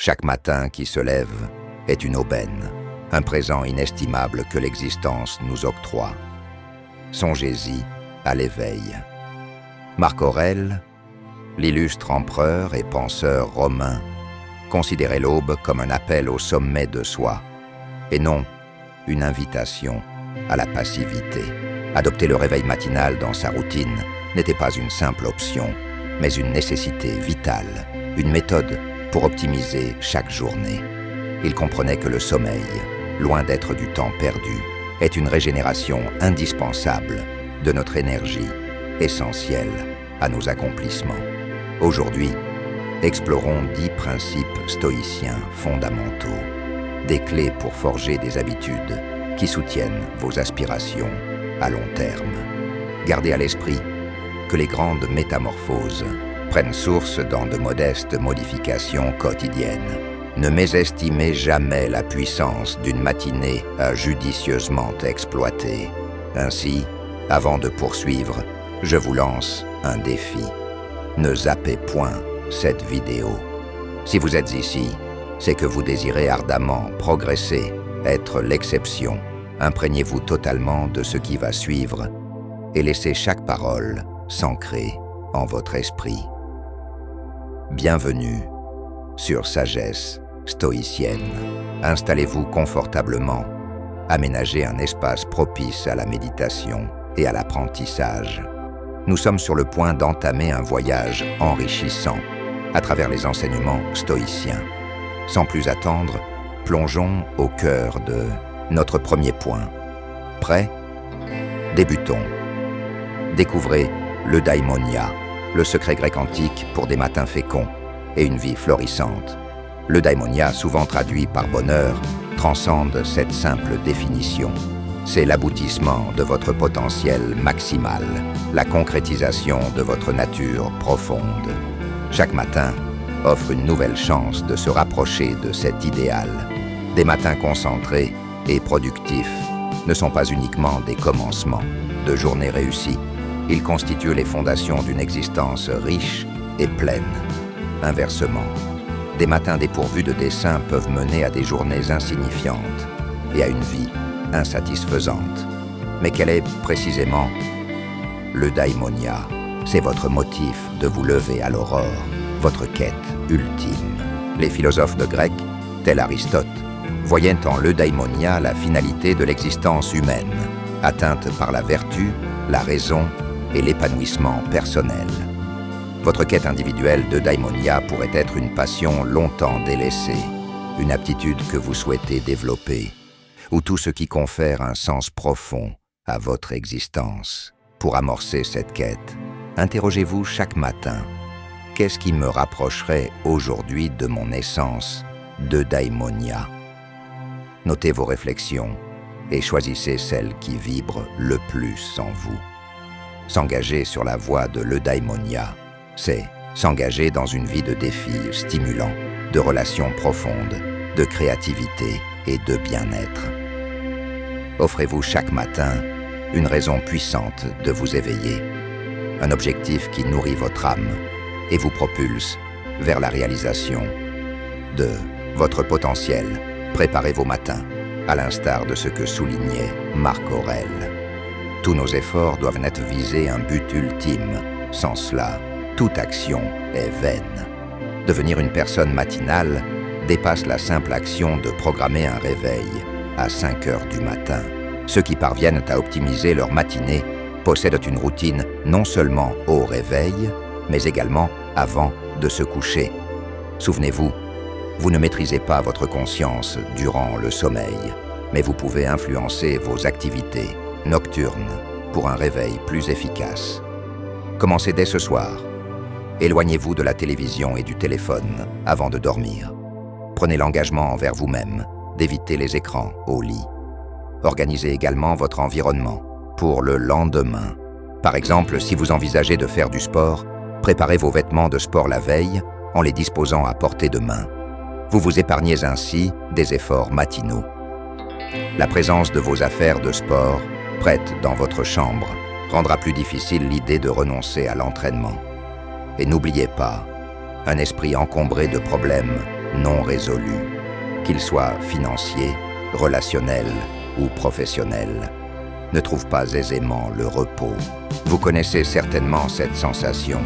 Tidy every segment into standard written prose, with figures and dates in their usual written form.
Chaque matin qui se lève est une aubaine, un présent inestimable que l'existence nous octroie. Songez-y à l'éveil. Marc Aurèle, l'illustre empereur et penseur romain, considérait l'aube comme un appel au sommet de soi, et non une invitation à la passivité. Adopter le réveil matinal dans sa routine n'était pas une simple option, mais une nécessité vitale, une méthode pour optimiser chaque journée. Il comprenait que le sommeil, loin d'être du temps perdu, est une régénération indispensable de notre énergie, essentielle à nos accomplissements. Aujourd'hui, explorons 10 principes stoïciens fondamentaux, des clés pour forger des habitudes qui soutiennent vos aspirations à long terme. Gardez à l'esprit que les grandes métamorphoses prennent source dans de modestes modifications quotidiennes. Ne mésestimez jamais la puissance d'une matinée à judicieusement exploiter. Ainsi, avant de poursuivre, je vous lance un défi. Ne zappez point cette vidéo. Si vous êtes ici, c'est que vous désirez ardemment progresser, être l'exception. Imprégnez-vous totalement de ce qui va suivre et laissez chaque parole s'ancrer en votre esprit. Bienvenue sur Sagesse stoïcienne. Installez-vous confortablement, aménagez un espace propice à la méditation et à l'apprentissage. Nous sommes sur le point d'entamer un voyage enrichissant à travers les enseignements stoïciens. Sans plus attendre, plongeons au cœur de notre premier point. Prêt? Débutons. Découvrez l'eudaimonia, le secret grec antique pour des matins féconds et une vie florissante. L'eudaimonia, souvent traduit par bonheur, transcende cette simple définition. C'est l'aboutissement de votre potentiel maximal, la concrétisation de votre nature profonde. Chaque matin offre une nouvelle chance de se rapprocher de cet idéal. Des matins concentrés et productifs ne sont pas uniquement des commencements de journées réussies. Ils constituent les fondations d'une existence riche et pleine. Inversement, des matins dépourvus de dessein peuvent mener à des journées insignifiantes et à une vie insatisfaisante. Mais quel est précisément l'eudaimonia? C'est votre motif de vous lever à l'aurore, votre quête ultime. Les philosophes de grec, tels Aristote, voyaient en l'eudaimonia la finalité de l'existence humaine, atteinte par la vertu, la raison et l'épanouissement personnel. Votre quête individuelle d'eudaimonia pourrait être une passion longtemps délaissée, une aptitude que vous souhaitez développer, ou tout ce qui confère un sens profond à votre existence. Pour amorcer cette quête, interrogez-vous chaque matin: qu'est-ce qui me rapprocherait aujourd'hui de mon essence d'eudaimonia? Notez vos réflexions et choisissez celles qui vibrent le plus en vous. S'engager sur la voie de l'eudaimonia, c'est s'engager dans une vie de défis stimulants, de relations profondes, de créativité et de bien-être. Offrez-vous chaque matin une raison puissante de vous éveiller, un objectif qui nourrit votre âme et vous propulse vers la réalisation de votre potentiel. Préparez vos matins, à l'instar de ce que soulignait Marc Aurèle. Tous nos efforts doivent n'être visés un but ultime. Sans cela, toute action est vaine. Devenir une personne matinale dépasse la simple action de programmer un réveil à 5 heures du matin. Ceux qui parviennent à optimiser leur matinée possèdent une routine non seulement au réveil, mais également avant de se coucher. Souvenez-vous, vous ne maîtrisez pas votre conscience durant le sommeil, mais vous pouvez influencer vos activités nocturnes pour un réveil plus efficace. Commencez dès ce soir. Éloignez-vous de la télévision et du téléphone avant de dormir. Prenez l'engagement envers vous-même d'éviter les écrans au lit. Organisez également votre environnement pour le lendemain. Par exemple, si vous envisagez de faire du sport, préparez vos vêtements de sport la veille en les disposant à portée de main. Vous vous épargnez ainsi des efforts matinaux. La présence de vos affaires de sport prêtes dans votre chambre rendra plus difficile l'idée de renoncer à l'entraînement. Et n'oubliez pas, un esprit encombré de problèmes non résolus, qu'ils soient financiers, relationnels ou professionnels, ne trouvent pas aisément le repos. Vous connaissez certainement cette sensation,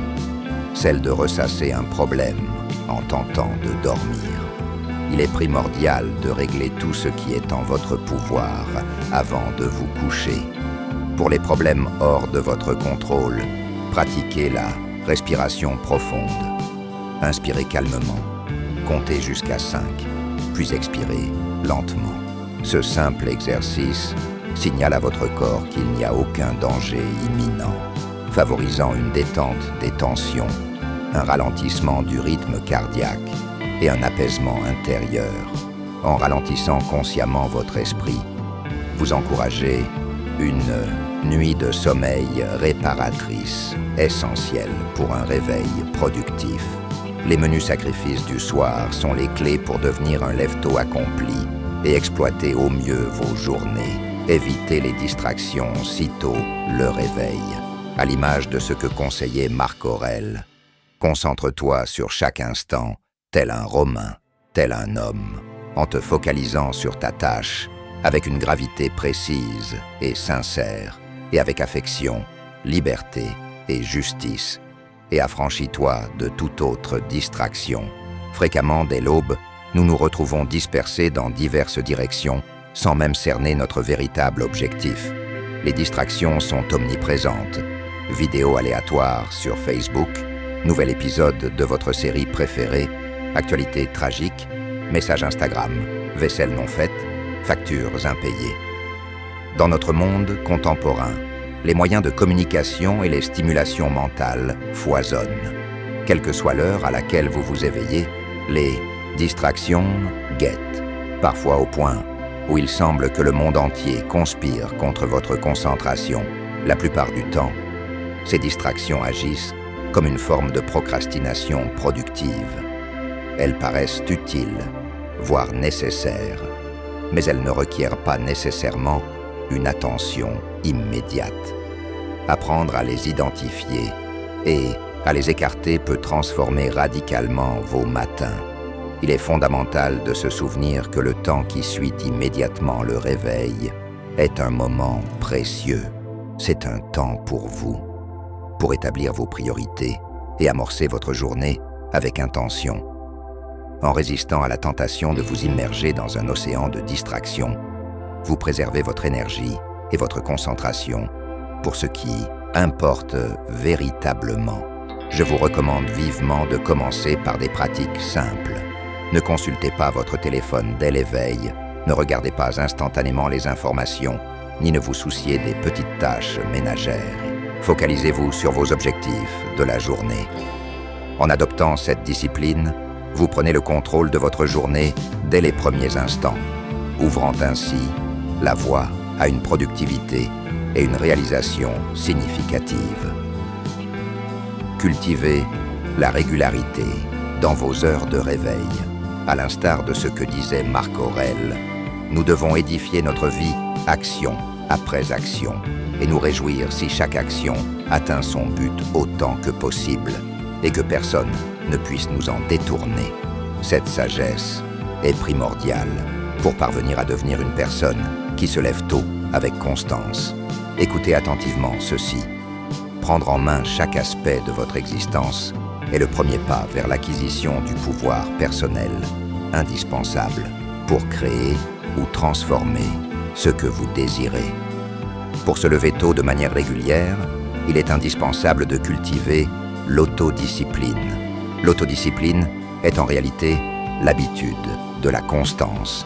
celle de ressasser un problème en tentant de dormir. Il est primordial de régler tout ce qui est en votre pouvoir avant de vous coucher. Pour les problèmes hors de votre contrôle, pratiquez la respiration profonde. Inspirez calmement, comptez jusqu'à 5, puis expirez lentement. Ce simple exercice signale à votre corps qu'il n'y a aucun danger imminent, favorisant une détente des tensions, un ralentissement du rythme cardiaque et un apaisement intérieur. En ralentissant consciemment votre esprit, vous encouragez une nuit de sommeil réparatrice, essentielle pour un réveil productif. Les menus sacrifices du soir sont les clés pour devenir un lève-tôt accompli et exploiter au mieux vos journées. Évitez les distractions sitôt le réveil. À l'image de ce que conseillait Marc Aurèle, concentre-toi sur chaque instant, tel un Romain, tel un homme, en te focalisant sur ta tâche, avec une gravité précise et sincère, et avec affection, liberté et justice, et affranchis-toi de toute autre distraction. Fréquemment, dès l'aube, nous nous retrouvons dispersés dans diverses directions, sans même cerner notre véritable objectif. Les distractions sont omniprésentes. Vidéos aléatoires sur Facebook, nouvel épisode de votre série préférée, actualités tragiques, messages Instagram, vaisselle non faite, factures impayées. Dans notre monde contemporain, les moyens de communication et les stimulations mentales foisonnent. Quelle que soit l'heure à laquelle vous vous éveillez, les distractions guettent, parfois au point où il semble que le monde entier conspire contre votre concentration. La plupart du temps, ces distractions agissent comme une forme de procrastination productive. Elles paraissent utiles, voire nécessaires, mais elles ne requièrent pas nécessairement une attention immédiate. Apprendre à les identifier et à les écarter peut transformer radicalement vos matins. Il est fondamental de se souvenir que le temps qui suit immédiatement le réveil est un moment précieux. C'est un temps pour vous, pour établir vos priorités et amorcer votre journée avec intention. En résistant à la tentation de vous immerger dans un océan de distractions, vous préservez votre énergie et votre concentration pour ce qui importe véritablement. Je vous recommande vivement de commencer par des pratiques simples. Ne consultez pas votre téléphone dès l'éveil, ne regardez pas instantanément les informations, ni ne vous souciez des petites tâches ménagères. Focalisez-vous sur vos objectifs de la journée. En adoptant cette discipline, vous prenez le contrôle de votre journée dès les premiers instants, ouvrant ainsi la voie à une productivité et une réalisation significative. Cultivez la régularité dans vos heures de réveil. À l'instar de ce que disait Marc Aurèle, nous devons édifier notre vie action après action et nous réjouir si chaque action atteint son but autant que possible et que personne ne puisse nous en détourner. Cette sagesse est primordiale pour parvenir à devenir une personne qui se lève tôt avec constance. Écoutez attentivement ceci. Prendre en main chaque aspect de votre existence est le premier pas vers l'acquisition du pouvoir personnel, indispensable pour créer ou transformer ce que vous désirez. Pour se lever tôt de manière régulière, il est indispensable de cultiver l'autodiscipline. L'autodiscipline est en réalité l'habitude de la constance.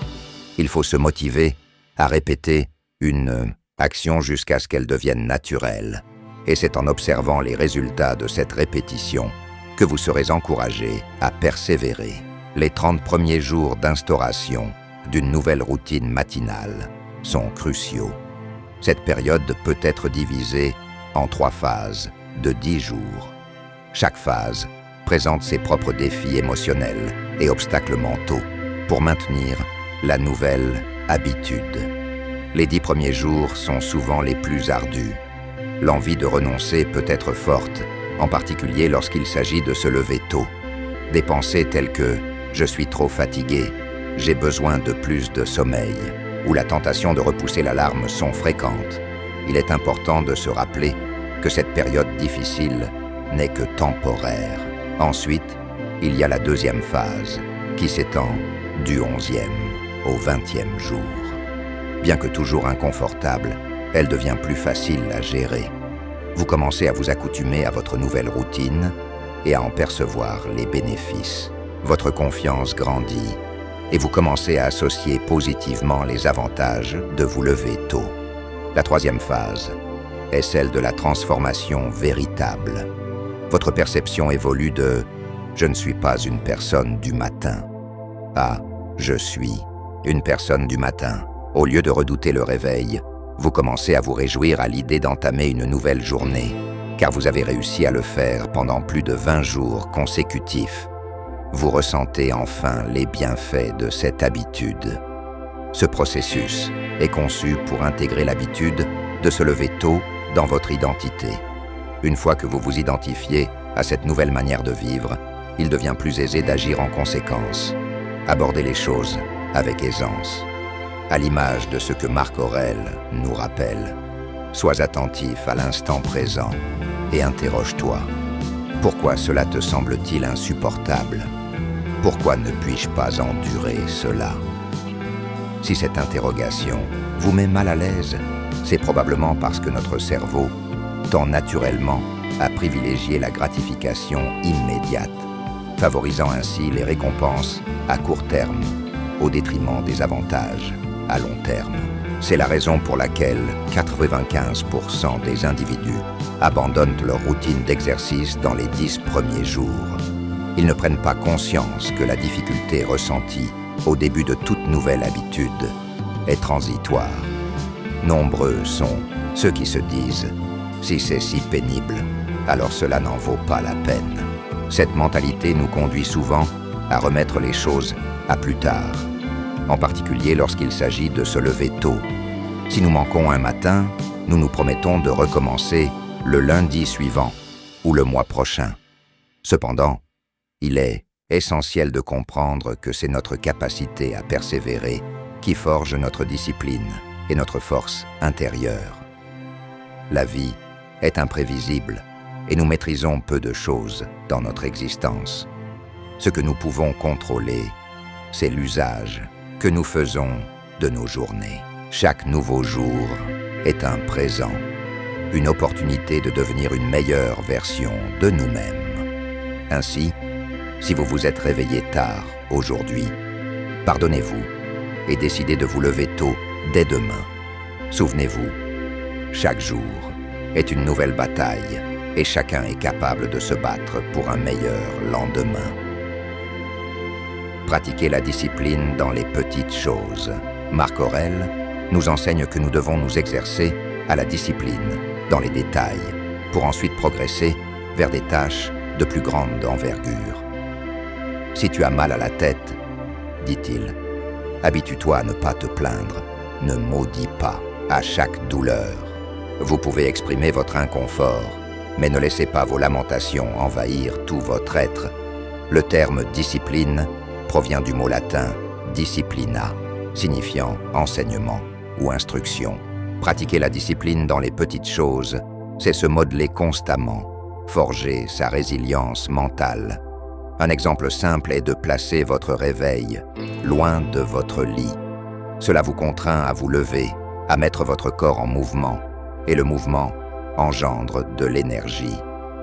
Il faut se motiver à répéter une action jusqu'à ce qu'elle devienne naturelle. Et c'est en observant les résultats de cette répétition que vous serez encouragé à persévérer. Les 30 premiers jours d'instauration d'une nouvelle routine matinale sont cruciaux. Cette période peut être divisée en 3 phases de 10 jours. Chaque phase présente ses propres défis émotionnels et obstacles mentaux pour maintenir la nouvelle habitude. Les 10 premiers jours sont souvent les plus ardus. L'envie de renoncer peut être forte, en particulier lorsqu'il s'agit de se lever tôt. Des pensées telles que Je suis trop fatigué, j'ai besoin de plus de sommeil, ou la tentation de repousser l'alarme sont fréquentes. Il est important de se rappeler que cette période difficile n'est que temporaire. Ensuite, il y a la deuxième phase, qui s'étend du 11e au 20e jour. Bien que toujours inconfortable, elle devient plus facile à gérer. Vous commencez à vous accoutumer à votre nouvelle routine et à en percevoir les bénéfices. Votre confiance grandit et vous commencez à associer positivement les avantages de vous lever tôt. La troisième phase est celle de la transformation véritable. Votre perception évolue de « je ne suis pas une personne du matin » à « je suis une personne du matin ». Au lieu de redouter le réveil, vous commencez à vous réjouir à l'idée d'entamer une nouvelle journée, car vous avez réussi à le faire pendant plus de 20 jours consécutifs. Vous ressentez enfin les bienfaits de cette habitude. Ce processus est conçu pour intégrer l'habitude de se lever tôt dans votre identité. Une fois que vous vous identifiez à cette nouvelle manière de vivre, il devient plus aisé d'agir en conséquence. Abordez les choses avec aisance. À l'image de ce que Marc Aurèle nous rappelle, sois attentif à l'instant présent et interroge-toi. Pourquoi cela te semble-t-il insupportable ? Pourquoi ne puis-je pas endurer cela ? Si cette interrogation vous met mal à l'aise, c'est probablement parce que notre cerveau tend naturellement à privilégier la gratification immédiate, favorisant ainsi les récompenses à court terme au détriment des avantages à long terme. C'est la raison pour laquelle 95% des individus abandonnent leur routine d'exercice dans les 10 premiers jours. Ils ne prennent pas conscience que la difficulté ressentie au début de toute nouvelle habitude est transitoire. Nombreux sont ceux qui se disent « si c'est si pénible, alors cela n'en vaut pas la peine ». Cette mentalité nous conduit souvent à remettre les choses à plus tard, en particulier lorsqu'il s'agit de se lever tôt. Si nous manquons un matin, nous nous promettons de recommencer le lundi suivant ou le mois prochain. Cependant, il est essentiel de comprendre que c'est notre capacité à persévérer qui forge notre discipline et notre force intérieure. La vie est imprévisible et nous maîtrisons peu de choses dans notre existence. Ce que nous pouvons contrôler, c'est l'usage que nous faisons de nos journées. Chaque nouveau jour est un présent, une opportunité de devenir une meilleure version de nous-mêmes. Ainsi, si vous vous êtes réveillé tard aujourd'hui, pardonnez-vous et décidez de vous lever tôt dès demain. Souvenez-vous, chaque jour est une nouvelle bataille et chacun est capable de se battre pour un meilleur lendemain. Pratiquez la discipline dans les petites choses. Marc Aurèle nous enseigne que nous devons nous exercer à la discipline dans les détails pour ensuite progresser vers des tâches de plus grande envergure. Si tu as mal à la tête, dit-il, habitue-toi à ne pas te plaindre, ne maudis pas à chaque douleur. Vous pouvez exprimer votre inconfort, mais ne laissez pas vos lamentations envahir tout votre être. Le terme discipline provient du mot latin disciplina, signifiant enseignement ou instruction. Pratiquer la discipline dans les petites choses, c'est se modeler constamment, forger sa résilience mentale. Un exemple simple est de placer votre réveil loin de votre lit. Cela vous contraint à vous lever, à mettre votre corps en mouvement, et le mouvement engendre de l'énergie.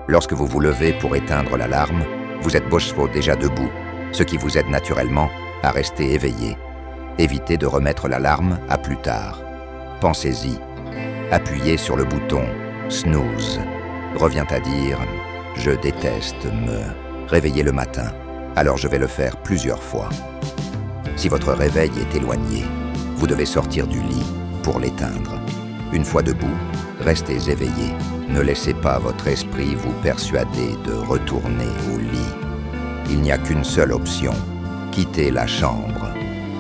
Lorsque vous vous levez pour éteindre l'alarme, vous êtes bosqueau déjà debout, ce qui vous aide naturellement à rester éveillé. Évitez de remettre l'alarme à plus tard. Pensez-y. Appuyez sur le bouton « snooze » revient à dire « je déteste me réveiller le matin, alors je vais le faire plusieurs fois ». Si votre réveil est éloigné, vous devez sortir du lit pour l'éteindre. Une fois debout, restez éveillé. Ne laissez pas votre esprit vous persuader de retourner au lit. Il n'y a qu'une seule option, quitter la chambre.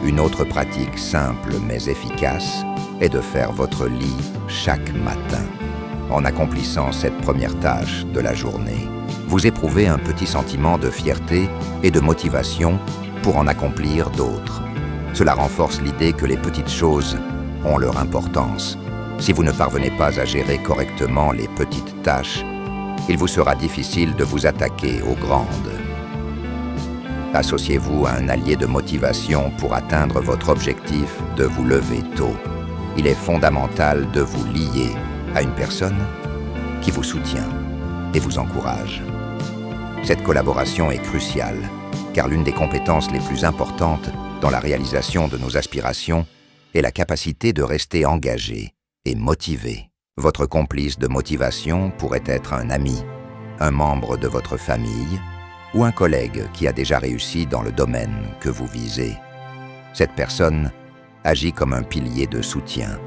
Une autre pratique simple mais efficace est de faire votre lit chaque matin. En accomplissant cette première tâche de la journée, vous éprouvez un petit sentiment de fierté et de motivation pour en accomplir d'autres. Cela renforce l'idée que les petites choses ont leur importance. Si vous ne parvenez pas à gérer correctement les petites tâches, il vous sera difficile de vous attaquer aux grandes. Associez-vous à un allié de motivation pour atteindre votre objectif de vous lever tôt. Il est fondamental de vous lier à une personne qui vous soutient et vous encourage. Cette collaboration est cruciale, car l'une des compétences les plus importantes dans la réalisation de nos aspirations est la capacité de rester engagé et motivé. Votre complice de motivation pourrait être un ami, un membre de votre famille ou un collègue qui a déjà réussi dans le domaine que vous visez. Cette personne agit comme un pilier de soutien,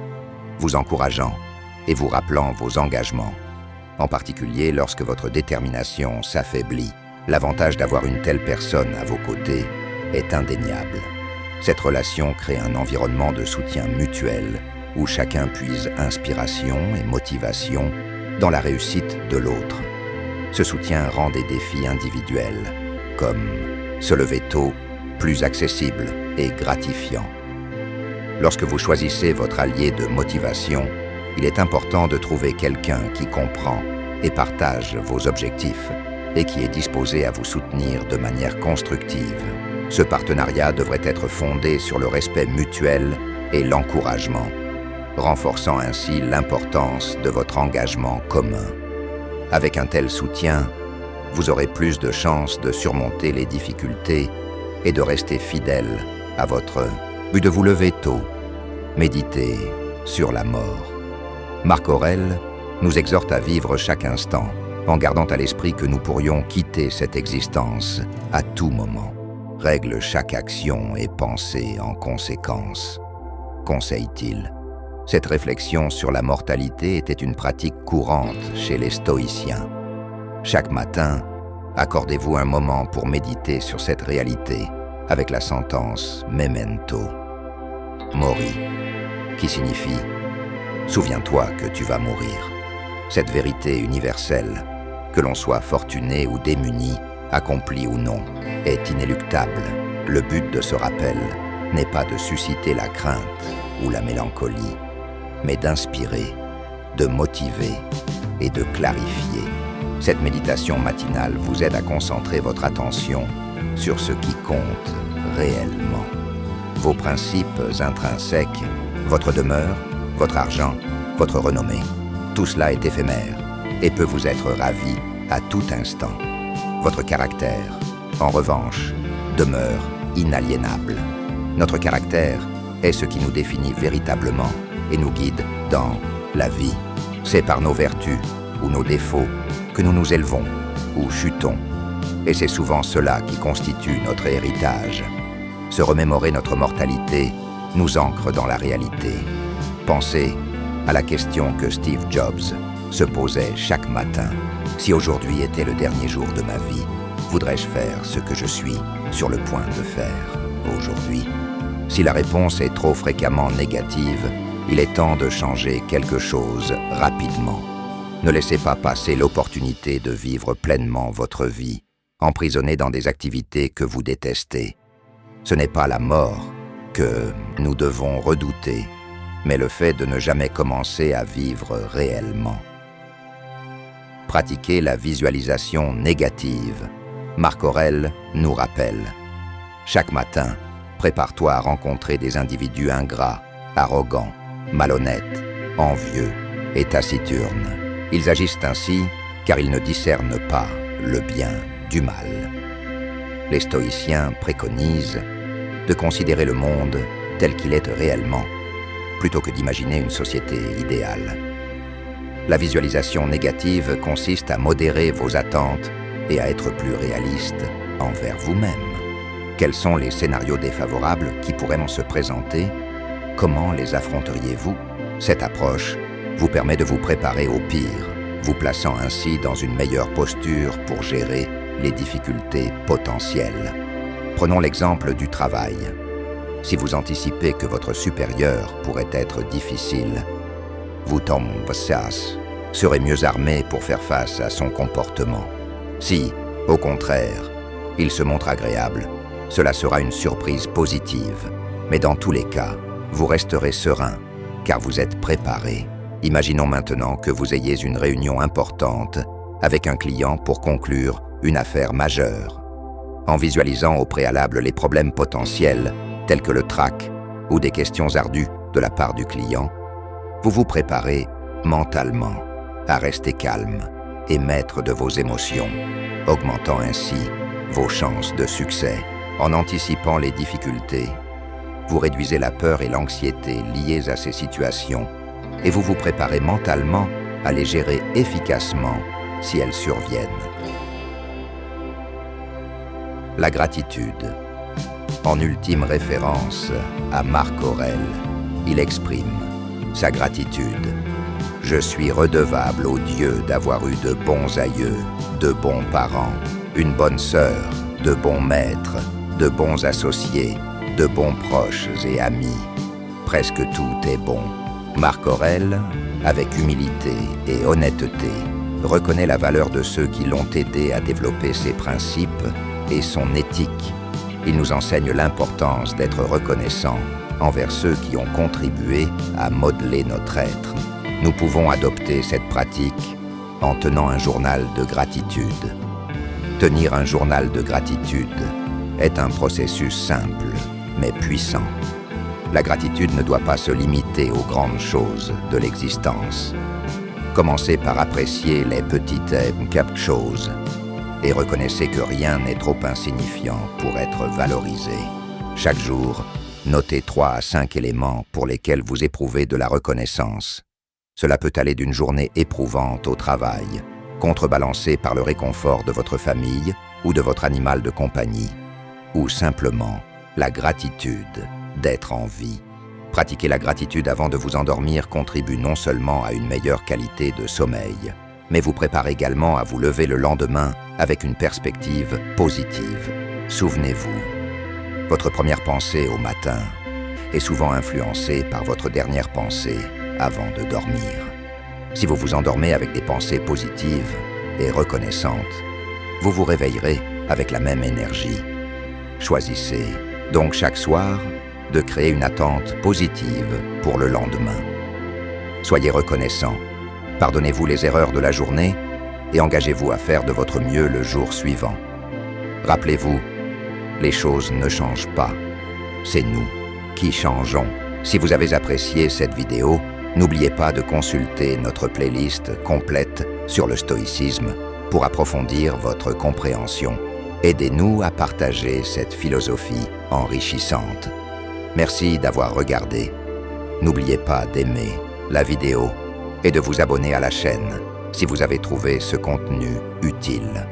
vous encourageant et vous rappelant vos engagements. En particulier lorsque votre détermination s'affaiblit, l'avantage d'avoir une telle personne à vos côtés est indéniable. Cette relation crée un environnement de soutien mutuel où chacun puise inspiration et motivation dans la réussite de l'autre. Ce soutien rend des défis individuels, comme se lever tôt, plus accessible et gratifiant. Lorsque vous choisissez votre allié de motivation, il est important de trouver quelqu'un qui comprend et partage vos objectifs et qui est disposé à vous soutenir de manière constructive. Ce partenariat devrait être fondé sur le respect mutuel et l'encouragement, renforçant ainsi l'importance de votre engagement commun. Avec un tel soutien, vous aurez plus de chances de surmonter les difficultés et de rester fidèle à votre but de vous lever tôt. Méditez sur la mort. Marc Aurèle nous exhorte à vivre chaque instant, en gardant à l'esprit que nous pourrions quitter cette existence à tout moment. Règle chaque action et pensée en conséquence, conseille-t-il. Cette réflexion sur la mortalité était une pratique courante chez les stoïciens. Chaque matin, accordez-vous un moment pour méditer sur cette réalité avec la sentence memento mori, qui signifie « Souviens-toi que tu vas mourir ». Cette vérité universelle, que l'on soit fortuné ou démuni, accompli ou non, est inéluctable. Le but de ce rappel n'est pas de susciter la crainte ou la mélancolie, mais d'inspirer, de motiver et de clarifier. Cette méditation matinale vous aide à concentrer votre attention sur ce qui compte réellement. Vos principes intrinsèques, votre demeure, votre argent, votre renommée, tout cela est éphémère et peut vous être ravi à tout instant. Votre caractère, en revanche, demeure inaliénable. Notre caractère est ce qui nous définit véritablement et nous guide dans la vie. C'est par nos vertus ou nos défauts que nous nous élevons ou chutons. Et c'est souvent cela qui constitue notre héritage. Se remémorer notre mortalité nous ancre dans la réalité. Pensez à la question que Steve Jobs se posait chaque matin. Si aujourd'hui était le dernier jour de ma vie, voudrais-je faire ce que je suis sur le point de faire aujourd'hui? Si la réponse est trop fréquemment négative, il est temps de changer quelque chose rapidement. Ne laissez pas passer l'opportunité de vivre pleinement votre vie, emprisonné dans des activités que vous détestez. Ce n'est pas la mort que nous devons redouter, mais le fait de ne jamais commencer à vivre réellement. Pratiquez la visualisation négative. Marc Aurèle nous rappelle. Chaque matin, prépare-toi à rencontrer des individus ingrats, arrogants, malhonnêtes, envieux et taciturnes. Ils agissent ainsi car ils ne discernent pas le bien du mal. Les stoïciens préconisent de considérer le monde tel qu'il est réellement, plutôt que d'imaginer une société idéale. La visualisation négative consiste à modérer vos attentes et à être plus réaliste envers vous-même. Quels sont les scénarios défavorables qui pourraient se présenter? Comment les affronteriez-vous? Cette approche vous permet de vous préparer au pire, vous plaçant ainsi dans une meilleure posture pour gérer les difficultés potentielles. Prenons l'exemple du travail. Si vous anticipez que votre supérieur pourrait être difficile, vous serez mieux armé pour faire face à son comportement. Si, au contraire, il se montre agréable, Cela sera une surprise positive. Mais dans tous les cas, vous resterez serein, car vous êtes préparé. Imaginons maintenant que vous ayez une réunion importante avec un client pour conclure une affaire majeure. En visualisant au préalable les problèmes potentiels, tels que le trac ou des questions ardues de la part du client, vous vous préparez mentalement à rester calme et maître de vos émotions, augmentant ainsi vos chances de succès. En anticipant les difficultés, vous réduisez la peur et l'anxiété liées à ces situations et vous vous préparez mentalement à les gérer efficacement si elles surviennent. La gratitude. En ultime référence à Marc Aurèle, il exprime sa gratitude. « Je suis redevable au Dieu d'avoir eu de bons aïeux, de bons parents, une bonne sœur, de bons maîtres, de bons associés, de bons proches et amis. Presque tout est bon. » Marc Aurèle, avec humilité et honnêteté, reconnaît la valeur de ceux qui l'ont aidé à développer ses principes et son éthique. Il nous enseigne l'importance d'être reconnaissant envers ceux qui ont contribué à modeler notre être. Nous pouvons adopter cette pratique en tenant un journal de gratitude. Tenir un journal de gratitude est un processus simple, mais puissant. La gratitude ne doit pas se limiter aux grandes choses de l'existence. Commencez par apprécier les petites choses et reconnaissez que rien n'est trop insignifiant pour être valorisé. Chaque jour, notez 3 à 5 éléments pour lesquels vous éprouvez de la reconnaissance. Cela peut aller d'une journée éprouvante au travail, contrebalancée par le réconfort de votre famille ou de votre animal de compagnie, ou simplement la gratitude d'être en vie. Pratiquer la gratitude avant de vous endormir contribue non seulement à une meilleure qualité de sommeil, mais vous prépare également à vous lever le lendemain avec une perspective positive. Souvenez-vous, votre première pensée au matin est souvent influencée par votre dernière pensée avant de dormir. Si vous vous endormez avec des pensées positives et reconnaissantes, vous vous réveillerez avec la même énergie. Choisissez donc chaque soir de créer une attente positive pour le lendemain. Soyez reconnaissant, pardonnez-vous les erreurs de la journée et engagez-vous à faire de votre mieux le jour suivant. Rappelez-vous, les choses ne changent pas, c'est nous qui changeons. Si vous avez apprécié cette vidéo, n'oubliez pas de consulter notre playlist complète sur le stoïcisme pour approfondir votre compréhension. Aidez-nous à partager cette philosophie enrichissante. Merci d'avoir regardé. N'oubliez pas d'aimer la vidéo et de vous abonner à la chaîne si vous avez trouvé ce contenu utile.